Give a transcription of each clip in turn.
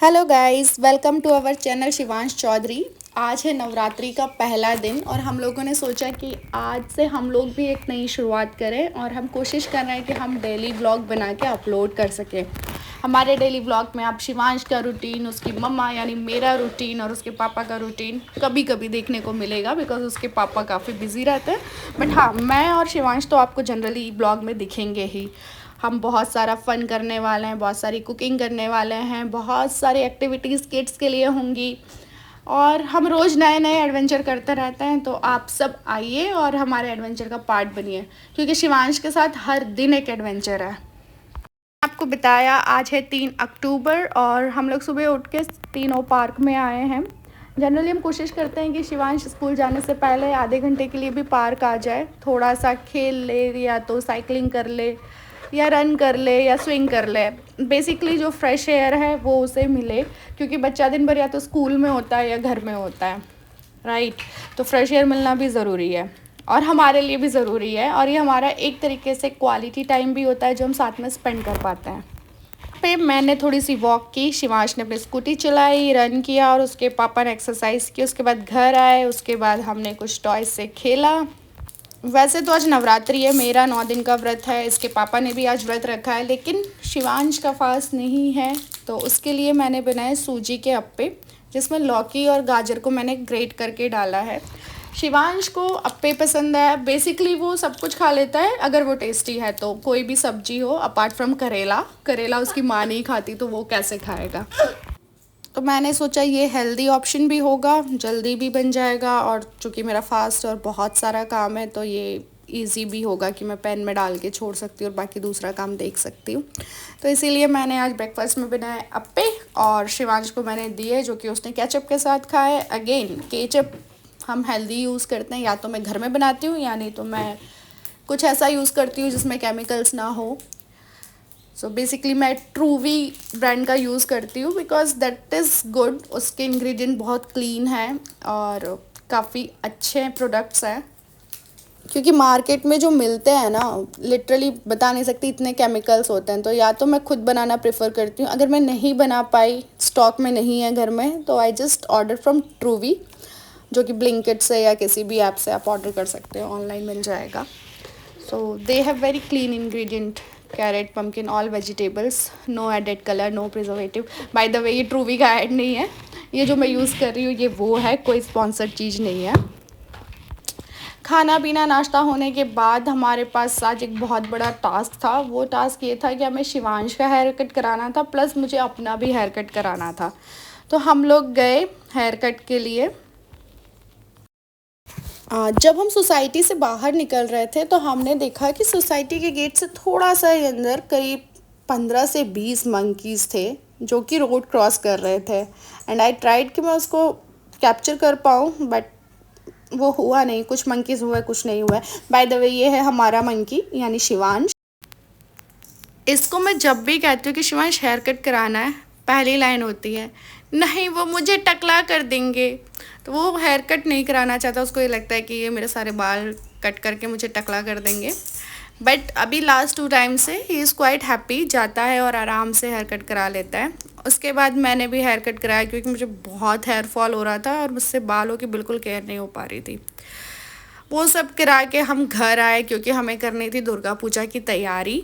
Hello guys, welcome to our channel Shivansh Chaudhary. आज है नवरात्रि का पहला दिन और हम लोगों ने सोचा कि आज से हम लोग भी एक नई शुरुआत करें और हम कोशिश कर रहे हैं कि हम डेली व्लॉग बना के अपलोड कर सकें। हमारे डेली व्लॉग में आप शिवांश का रूटीन, उसकी मम्मा यानी मेरा रूटीन और उसके पापा का रूटीन कभी कभी देखने को मिलेगा बिकॉज उसके पापा काफ़ी बिजी रहते हैं। बट हाँ, मैं और शिवांश तो आपको जनरली ब्लॉग में दिखेंगे ही। हम बहुत सारा फ़न करने वाले हैं, बहुत सारी कुकिंग करने वाले हैं, बहुत सारी एक्टिविटीज़ किड्स के लिए होंगी और हम रोज़ नए नए एडवेंचर करते रहते हैं। तो आप सब आइए और हमारे एडवेंचर का पार्ट बनिए, क्योंकि शिवांश के साथ हर दिन एक एडवेंचर है। आपको बताया आज है 3 अक्टूबर और हम लोग सुबह उठ के तीनों पार्क में आए हैं। जनरली हम कोशिश करते हैं कि शिवांश स्कूल जाने से पहले आधे घंटे के लिए भी पार्क आ जाए, थोड़ा सा खेल ले या तो साइकिलिंग कर ले या रन कर ले या स्विंग कर ले। बेसिकली जो फ्रेश एयर है वो उसे मिले, क्योंकि बच्चा दिन भर या तो स्कूल में होता है या घर में होता है, राइट। तो फ्रेश एयर मिलना भी ज़रूरी है और हमारे लिए भी ज़रूरी है, और ये हमारा एक तरीके से क्वालिटी टाइम भी होता है जो हम साथ में स्पेंड कर पाते हैं। पे मैंने थोड़ी सी वॉक की, शिवांश ने अपनी स्कूटी चलाई, रन किया और उसके पापा ने एक्सरसाइज की। उसके बाद घर आए, उसके बाद हमने कुछ टॉयज से खेला। वैसे तो आज नवरात्रि है, मेरा 9 दिन का व्रत है, इसके पापा ने भी आज व्रत रखा है, लेकिन शिवांश का फास्ट नहीं है। तो उसके लिए मैंने बनाए सूजी के अप्पे, जिसमें लौकी और गाजर को मैंने ग्रेट करके डाला है। शिवांश को अप्पे पसंद है, बेसिकली वो सब कुछ खा लेता है अगर वो टेस्टी है तो, कोई भी सब्जी हो अपार्ट फ्रॉम करेला। करेला उसकी माँ नहीं खाती तो वो कैसे खाएगा। तो मैंने सोचा ये हेल्दी ऑप्शन भी होगा, जल्दी भी बन जाएगा, और चूँकि मेरा फास्ट और बहुत सारा काम है तो ये इजी भी होगा कि मैं पैन में डाल के छोड़ सकती हूँ और बाकी दूसरा काम देख सकती हूँ। तो इसीलिए मैंने आज ब्रेकफास्ट में बनाए अप्पे और शिवांश को मैंने दिए, जो कि उसने केचप के साथ खाए। अगेन केचप हम हेल्दी यूज़ करते हैं, या तो मैं घर में बनाती हूँ या नहीं तो मैं कुछ ऐसा यूज़ करती हूँ जिसमें केमिकल्स ना हो। सो बेसिकली मैं ट्रूवी ब्रांड का यूज़ करती हूँ बिकॉज दैट इज़ गुड। उसके इंग्रेडिएंट बहुत क्लीन हैं और काफ़ी अच्छे प्रोडक्ट्स हैं, क्योंकि मार्केट में जो मिलते हैं ना, लिटरली बता नहीं सकती इतने केमिकल्स होते हैं। तो या तो मैं खुद बनाना प्रेफर करती हूँ, अगर मैं नहीं बना पाई, स्टॉक में नहीं है घर में, तो आई जस्ट ऑर्डर फ्रॉम ट्रूवी, जो कि ब्लिंकिट से या किसी भी ऐप से आप ऑर्डर कर सकते हो, ऑनलाइन मिल जाएगा। So they have very clean ingredient, carrot, pumpkin, all vegetables, no added colour, no preservative. By the way ये ट्रूवी का ऐड नहीं है, ये जो मैं यूज़ कर रही हूँ ये वो है, कोई स्पॉन्सर्ड चीज़ नहीं है। खाना पीना नाश्ता होने के बाद हमारे पास आज एक बहुत बड़ा टास्क था। वो टास्क ये था कि हमें शिवांश का हेयर कट कराना था, प्लस मुझे अपना भी हेयर कट कराना था। तो हम लोग गए हेयर कट के लिए। जब हम सोसाइटी से बाहर निकल रहे थे तो हमने देखा कि सोसाइटी के गेट से थोड़ा सा ही अंदर करीब 15 से 20 मंकीज़ थे जो कि रोड क्रॉस कर रहे थे। एंड आई ट्राइड कि मैं उसको कैप्चर कर पाऊँ, बट वो हुआ नहीं। कुछ मंकीज़ हुए, कुछ नहीं हुआ। बाय द वे ये है हमारा मंकी यानी शिवांश। इसको मैं जब भी कहती हूँ कि शिवांश हेयर कट कराना है, पहली लाइन होती है, नहीं वो मुझे टकला कर देंगे। तो वो हेयर कट नहीं कराना चाहता, उसको ये लगता है कि ये मेरे सारे बाल कट करके मुझे टकला कर देंगे। बट अभी लास्ट 2 टाइम से ही इज़ क्वाइट हैप्पी, जाता है और आराम से हेयर कट करा लेता है। उसके बाद मैंने भी हेयर कट कराया, क्योंकि मुझे बहुत हेयर फॉल हो रहा था और मुझसे बालों की बिल्कुल केयर नहीं हो पा रही थी। वो सब करा के हम घर आए, क्योंकि हमें करनी थी दुर्गा पूजा की तैयारी।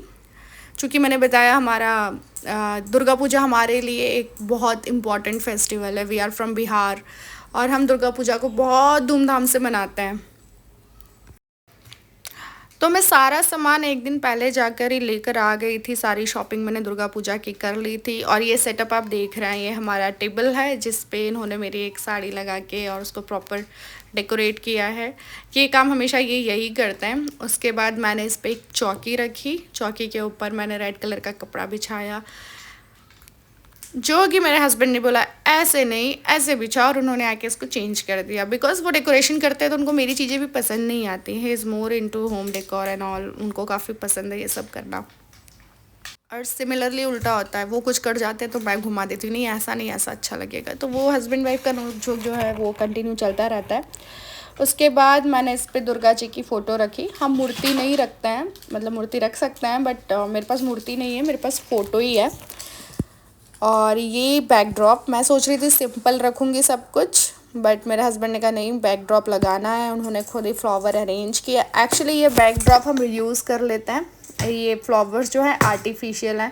चूँकि मैंने बताया हमारा दुर्गा पूजा हमारे लिए एक बहुत इम्पॉर्टेंट फेस्टिवल है। वी आर फ्रॉम बिहार और हम दुर्गा पूजा को बहुत धूमधाम से मनाते हैं। तो मैं सारा सामान एक दिन पहले जाकर ही लेकर आ गई थी, सारी शॉपिंग मैंने दुर्गा पूजा की कर ली थी। और ये सेटअप आप देख रहे हैं, ये हमारा टेबल है जिस पे इन्होंने मेरी एक साड़ी लगा के और उसको प्रॉपर डेकोरेट किया है। ये काम हमेशा ये यही करते हैं। उसके बाद मैंने इस पर एक चौकी रखी, चौकी के ऊपर मैंने रेड कलर का कपड़ा बिछाया, जो कि मेरे हस्बैंड ने बोला ऐसे नहीं ऐसे बिछा, और उन्होंने आके इसको चेंज कर दिया। बिकॉज वो डेकोरेशन करते हैं तो उनको मेरी चीज़ें भी पसंद नहीं आती हैं। Is more into home decor and all, उनको काफ़ी पसंद है ये सब करना। और सिमिलरली उल्टा होता है, वो कुछ कर जाते हैं तो मैं घुमा देती हूँ, नहीं ऐसा नहीं, ऐसा अच्छा लगेगा। तो वो हस्बैंड वाइफ का नोक-झोंक जो है वो कंटिन्यू चलता रहता है। उसके बाद मैंने इस पर दुर्गा जी की फ़ोटो रखी। हम मूर्ति नहीं रखते हैं, मतलब मूर्ति रख सकते हैं बट मेरे पास मूर्ति नहीं है, मेरे पास फ़ोटो ही है। और ये बैकड्रॉप मैं सोच रही थी सिंपल रखूँगी सब कुछ, बट मेरे हस्बैंड ने कहा नहीं बैकड्रॉप लगाना है। उन्होंने खुद ही फ्लावर अरेंज किया। एक्चुअली ये बैकड्रॉप हम यूज़ कर लेते हैं, ये फ्लावर्स जो है आर्टिफिशियल हैं,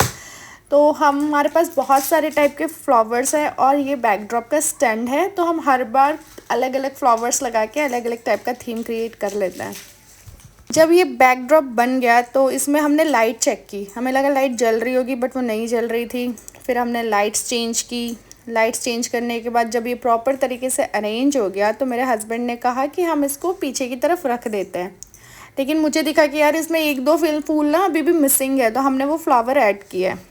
तो हमारे पास बहुत सारे टाइप के फ्लावर्स हैं और ये बैकड्रॉप का स्टैंड है, तो हम हर बार अलग अलग फ्लावर्स लगा के अलग अलग टाइप का थीम क्रिएट कर लेते हैं। जब ये बैकड्रॉप बन गया तो इसमें हमने लाइट चेक की, हमें लगा लाइट जल रही होगी बट वो नहीं जल रही थी। फिर हमने लाइट्स चेंज की। लाइट्स चेंज करने के बाद जब ये प्रॉपर तरीके से अरेंज हो गया तो मेरे हस्बैंड ने कहा कि हम इसको पीछे की तरफ रख देते हैं, लेकिन मुझे दिखा कि यार इसमें एक दो फूल ना अभी भी मिसिंग है, तो हमने वो फ्लावर ऐड किया है।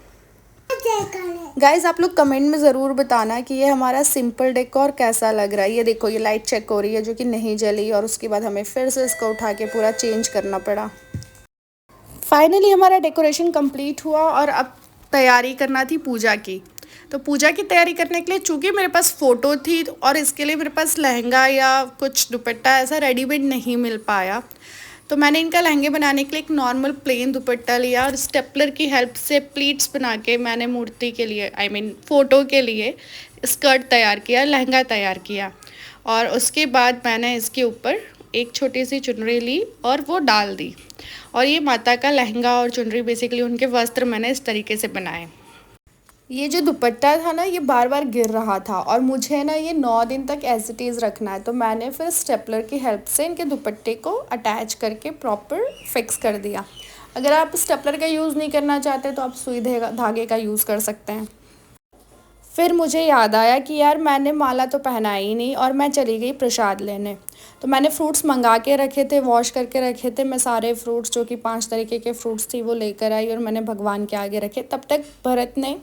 गाइज आप लोग कमेंट में ज़रूर बताना कि ये हमारा सिंपल डेकोर कैसा लग रहा है। ये देखो ये लाइट चेक हो रही है जो कि नहीं जली, और उसके बाद हमें फिर से इसको उठा के पूरा चेंज करना पड़ा। फाइनली हमारा डेकोरेशन कंप्लीट हुआ और अब तैयारी करना थी पूजा की। तो पूजा की तैयारी करने के लिए चूँकि मेरे पास फ़ोटो थी और इसके लिए मेरे पास लहंगा या कुछ दुपट्टा ऐसा रेडीमेड नहीं मिल पाया, तो मैंने इनका लहंगे बनाने के लिए एक नॉर्मल प्लेन दुपट्टा लिया और स्टेपलर की हेल्प से प्लीट्स बना के मैंने मूर्ति के लिए फ़ोटो के लिए स्कर्ट तैयार किया, लहंगा तैयार किया। और उसके बाद मैंने इसके ऊपर एक छोटी सी चुनरी ली और वो डाल दी, और ये माता का लहंगा और चुनरी बेसिकली उनके वस्त्र मैंने इस तरीके से बनाए। ये जो दुपट्टा था ना ये बार बार गिर रहा था और मुझे ना ये 9 दिन तक एज इट इज़ रखना है, तो मैंने फिर स्टेपलर की हेल्प से इनके दुपट्टे को अटैच करके प्रॉपर फिक्स कर दिया। अगर आप स्टेपलर का यूज़ नहीं करना चाहते तो आप सुई धागे का यूज़ कर सकते हैं। फिर मुझे याद आया कि यार मैंने माला तो पहना ही नहीं और मैं चली गई प्रसाद लेने, तो मैंने फ्रूट्स मंगा के रखे थे, वॉश करके रखे थे। मैं सारे फ्रूट्स जो कि 5 तरीके के फ्रूट्स थी वो लेकर आई और मैंने भगवान के आगे रखे। तब तक भरत ने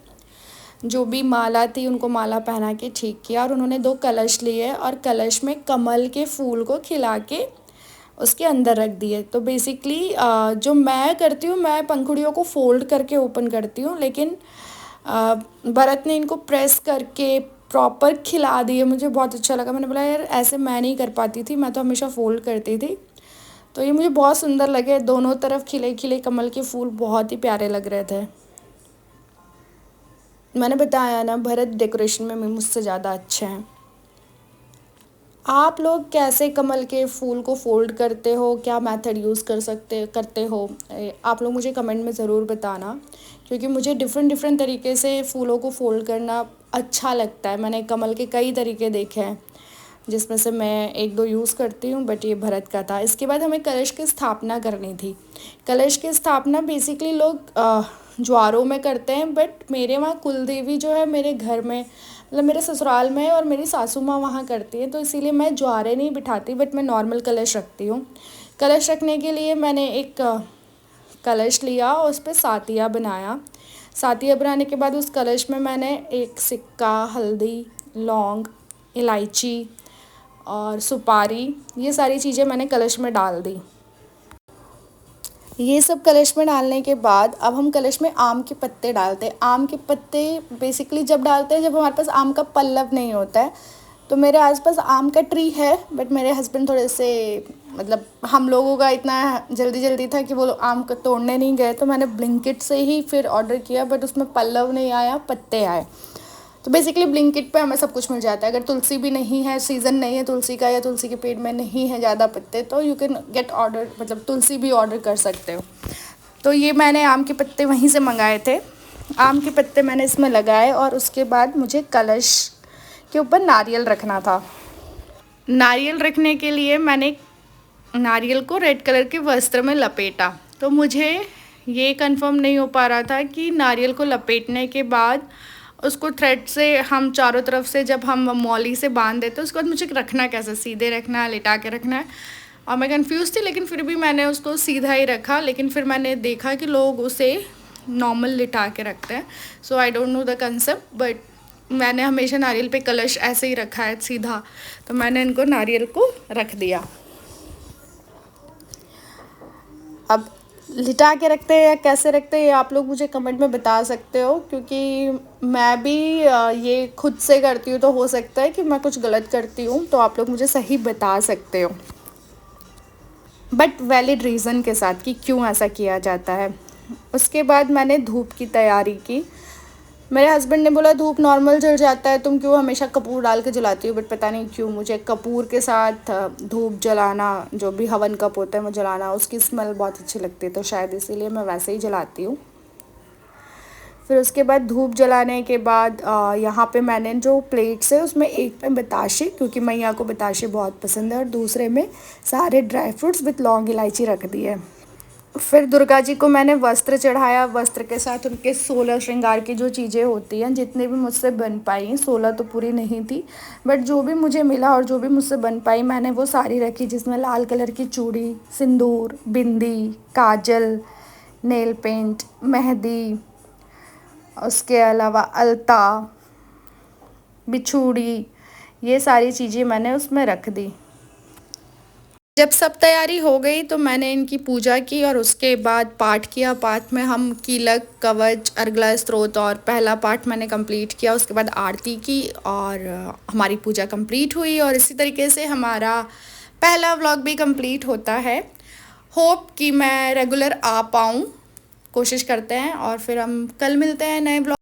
जो भी माला थी उनको माला पहना के ठीक किया, और उन्होंने 2 कलश लिए और कलश में कमल के फूल को खिला के उसके अंदर रख दिए। तो बेसिकली जो मैं करती हूँ मैं पंखुड़ियों को फोल्ड करके ओपन करती हूँ, लेकिन भरत ने इनको प्रेस करके प्रॉपर खिला दिए। मुझे बहुत अच्छा लगा। मैंने बोला यार ऐसे मैं नहीं कर पाती थी, मैं तो हमेशा फोल्ड करती थी। तो ये मुझे बहुत सुंदर लगे, दोनों तरफ खिले खिले कमल के फूल बहुत ही प्यारे लग रहे थे। मैंने बताया ना भरत डेकोरेशन में मुझसे ज़्यादा अच्छे हैं। आप लोग कैसे कमल के फूल को फोल्ड करते हो, क्या मेथड यूज़ करते हो, आप लोग मुझे कमेंट में ज़रूर बताना, क्योंकि मुझे डिफरेंट तरीके से फूलों को फोल्ड करना अच्छा लगता है। मैंने कमल के कई तरीके देखे हैं जिसमें से मैं 1-2 यूज़ करती हूँ, बट ये भरत का था। इसके बाद हमें कलश की स्थापना करनी थी। कलश की स्थापना बेसिकली लोग ज्वारों में करते हैं, बट मेरे वहाँ कुलदेवी जो है मेरे घर में मतलब मेरे ससुराल में और मेरी सासू माँ वहाँ करती है, तो इसीलिए मैं ज्वारे नहीं बिठाती, बट मैं नॉर्मल कलश रखती हूँ। कलश रखने के लिए मैंने एक कलश लिया और उस पर सातिया बनाया। सातिया बनाने के बाद उस कलश में मैंने एक सिक्का, हल्दी, लौंग, इलायची और सुपारी, ये सारी चीज़ें मैंने कलश में डाल दी। ये सब कलश में डालने के बाद अब हम कलश में आम के पत्ते डालते हैं। आम के पत्ते बेसिकली जब डालते हैं जब हमारे पास आम का पल्लव नहीं होता है। तो मेरे आसपास आम का ट्री है, बट मेरे हस्बैंड थोड़े से मतलब हम लोगों का इतना जल्दी था कि वो लोग आम को तोड़ने नहीं गए, तो मैंने ब्लिंकिट से ही फिर ऑर्डर किया, बट उसमें पल्लव नहीं आया, पत्ते आए। तो बेसिकली ब्लिंकिट पे हमें सब कुछ मिल जाता है। अगर तुलसी भी नहीं है, सीज़न नहीं है तुलसी का, या तुलसी के पेड़ में नहीं है ज़्यादा पत्ते, तो यू कैन गेट ऑर्डर, मतलब तुलसी भी ऑर्डर कर सकते हो। तो ये मैंने आम के पत्ते वहीं से मंगाए थे। आम के पत्ते मैंने इसमें लगाए और उसके बाद मुझे कलश के ऊपर नारियल रखना था। नारियल रखने के लिए मैंने नारियल को रेड कलर के वस्त्र में लपेटा। तो मुझे ये कंफर्म नहीं हो पा रहा था कि नारियल को लपेटने के बाद उसको थ्रेड से हम चारों तरफ से जब हम मौली से बांध देते उसके बाद मुझे रखना कैसे, सीधे रखना है, लिटा के रखना है, और मैं कंफ्यूज थी, लेकिन फिर भी मैंने उसको सीधा ही रखा। लेकिन फिर मैंने देखा कि लोग उसे नॉर्मल लिटा के रखते हैं, so I don't know the concept, but मैंने हमेशा नारियल पे कलश ऐसे ही रखा है सीधा, तो मैंने इनको नारियल को रख दिया। अब लिटा के रखते हैं या कैसे रखते हैं आप लोग मुझे कमेंट में बता सकते हो, क्योंकि मैं भी ये खुद से करती हूँ, तो हो सकता है कि मैं कुछ गलत करती हूँ, तो आप लोग मुझे सही बता सकते हो, बट वैलिड रीज़न के साथ कि क्यों ऐसा किया जाता है। उसके बाद मैंने धूप की तैयारी की। मेरे हस्बैंड ने बोला धूप नॉर्मल जल जाता है, तुम क्यों हमेशा कपूर डाल के जलाती हो, बट पता नहीं क्यों मुझे कपूर के साथ धूप जलाना, जो भी हवन कप होता है वो जलाना, उसकी स्मेल बहुत अच्छी लगती है, तो शायद इसीलिए मैं वैसे ही जलाती हूँ। फिर उसके बाद धूप जलाने के बाद यहाँ पे मैंने जो प्लेट्स है उसमें एक में बताशे, क्योंकि मैया को बताशे बहुत पसंद है, और दूसरे में सारे ड्राई फ्रूट्स विथ लौंग इलायची रख दी है। फिर दुर्गा जी को मैंने वस्त्र चढ़ाया, वस्त्र के साथ उनके 16 श्रृंगार की जो चीज़ें होती हैं, जितनी भी मुझसे बन पाई, 16 तो पूरी नहीं थी, बट जो भी मुझे मिला और जो भी मुझसे बन पाई मैंने वो सारी रखी, जिसमें लाल कलर की चूड़ी, सिंदूर, बिंदी, काजल, नेल पेंट, मेहंदी, उसके अलावा अलता, बिछूड़ी, ये सारी चीज़ें मैंने उसमें रख दी। जब सब तैयारी हो गई तो मैंने इनकी पूजा की और उसके बाद पाठ किया। पाठ में हम कीलक, कवच, अर्गला स्तोत्र और पहला पाठ मैंने कंप्लीट किया। उसके बाद आरती की और हमारी पूजा कंप्लीट हुई, और इसी तरीके से हमारा पहला व्लॉग भी कंप्लीट होता है। होप कि मैं रेगुलर आ पाऊँ, कोशिश करते हैं, और फिर हम कल मिलते हैं नए ब्लॉग।